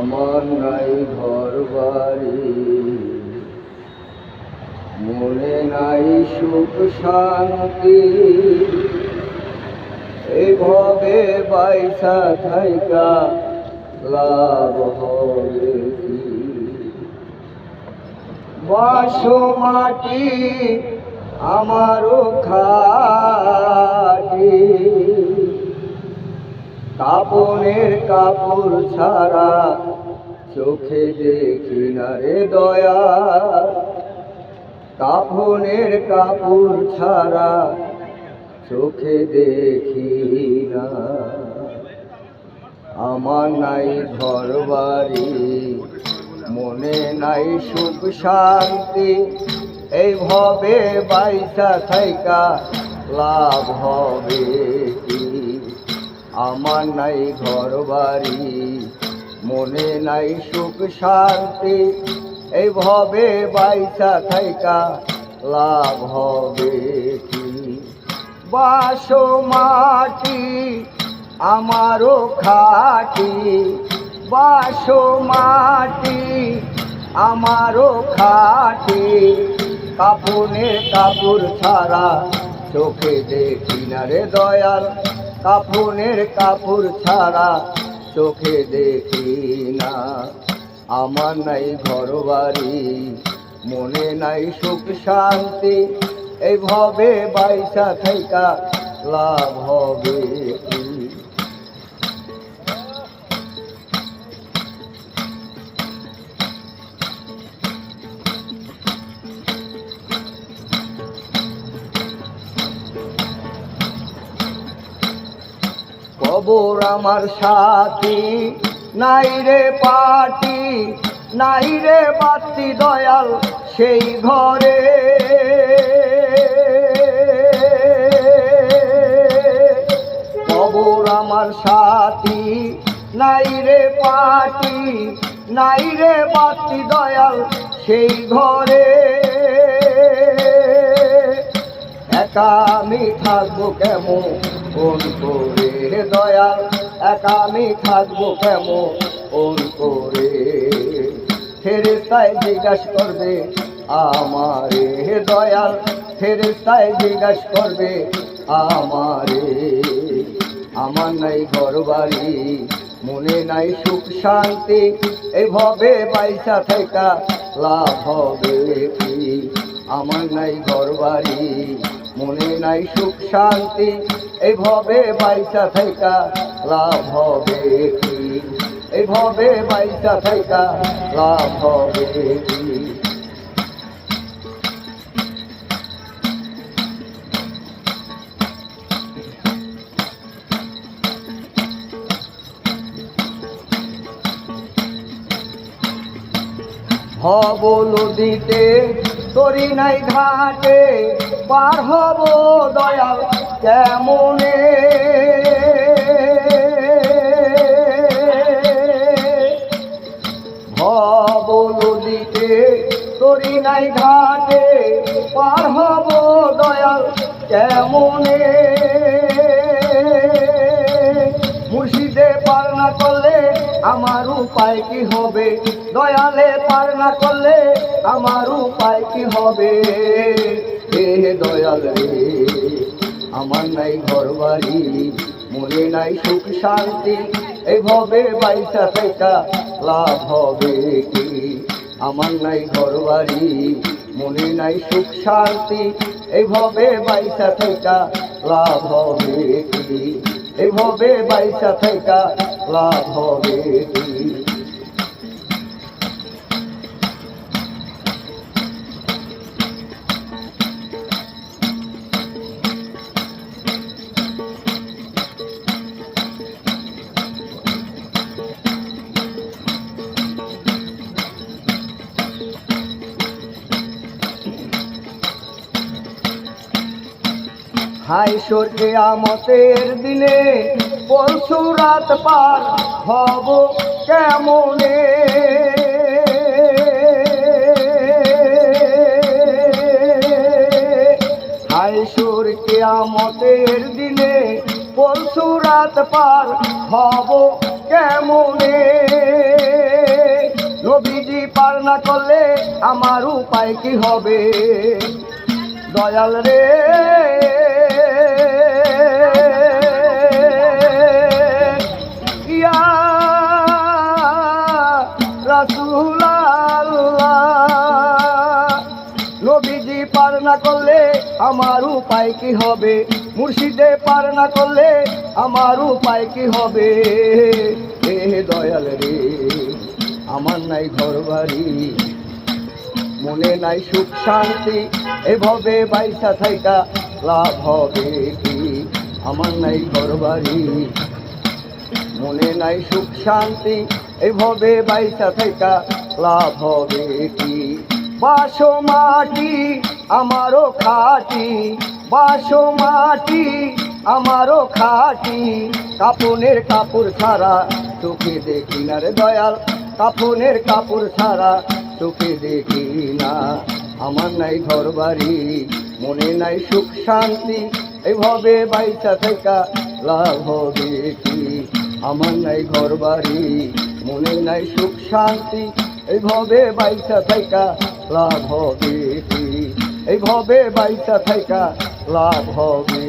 আমার নাই ঘর বাড়ি, মনে নাই সুখ শান্তি, এইভাবে বাইসা থাইকা লাভ হবে কি? বাসো মাটি আমারও খাটি, কাপনের কাপড় ছাড়া চোখে দেখি না রে দয়া, কাপনের কাপড় ছাড়া চোখে দেখি না। আমার নাই ঘর বাড়ি, মনে নাই সুখ শান্তি, এইভাবে বাইসা থাইকা লাভ হবে কি? আমার নাই ঘর বাড়ি, মনে নাই সুখ শান্তি, এইভাবে বাইসা থাইকা লাভ হবে কি? বাসো মাটি আমারও খাটি, বাসো মাটি আমারও খাটি, কাপনের কাপড় ছাড়া চোখে দেখি না রে দয়াল, কাপনের কাপড় ছাড়া চোখে দেখি না। আমার নাই ঘর বাড়ি, মনে নাই সুখ শান্তি, এইভাবে বাইসা থাইকা লাভ হবে কি? কবর আমার সাথী নাই রে পাটি, নাই রে বাতি দয়াল সেই ঘরে, কবর আমার সাথী নাই রে পাটি, নাই রে বাতি দয়াল সেই ঘরে, একা আমি থাকবো কেমন করে দয়াল, একা আমি থাকবো কেমন করে? ফেরেশতায় জিজ্ঞাসা করবে আমারে দয়াল, ফেরেশতায় জিজ্ঞাসা করবে আমারে। আমার নাই ঘর বাড়ি, মনে নাই সুখ শান্তি, এইভাবে বাইসা থাইকা লাভ হবে কি? আমার নাই ঘর বাড়ি, মনে নাই সুখ শান্তি, এইভাবে বাইসা থাইকা লাভ হবে কি? এইভাবে বাইসা থাইকা লাভ হবে কি? হব নদীতে তরি নাই ঘাটে, পার হব দয়াল কেমনে? হব নদীতে তরি নাই ঘাটে, পার হব দয়াল কেমনে? মুর্শিদে পার না করলে আমার উপায় কি হবে? দয়ালে পার না করলে আমার উপায় কি হবে? হে দয়াল রে, আমার নাই ঘর বাড়ি, মনে নাই সুখ শান্তি, এইভাবে বাইসা থাইকা লাভ হবে কি? আমার নাই ঘর বাড়ি, মনে নাই সুখ শান্তি, এইভাবে বাইসা থাইকা লাভ হবে কি? এইভাবে বাইসা থাইকা লাভ হবে কি? হাই সরকে আমতের দিনে পরশু রাত পার হব কেমনে? হাই সরকে আমতের দিনে পরশু রাত পার হব কেমনে? আমার উপায় কি হবে দয়াল রে ইয়া রাসূল আল্লাহ নবীজি পার না করলে আমার উপায় কি হবে মুর্শিদে পার না করলে আমার উপায় কি হবে এ দয়াল রে আমার নাই ঘর বাড়ি মনে নাই সুখ শান্তি এভাবে বাইসা থাইকা লাভ হবে কি আমার নাই ঘর বাড়ি মনে নাই সুখ শান্তি এভাবে বাইসা থাইকা লাভ হবে কি বাসো মাটি আমারও খাটি বাসো মাটি আমারও খাটি কাপনের কাপড় ছাড়া চোখে দেখি না রে দয়াল কাপনের কাপড় ছাড়া চোখে দেখি না আমার নাই ঘর বাড়ি মনে নাই সুখ শান্তি এভাবে বাইসা থাকা লাভ হবে কি আমার নাই ঘর বাড়ি মনে নাই সুখ শান্তি এইভাবে বাইসা থাকা লাভ হবে কি এইভাবে বাইসা থাকা লাভ হবে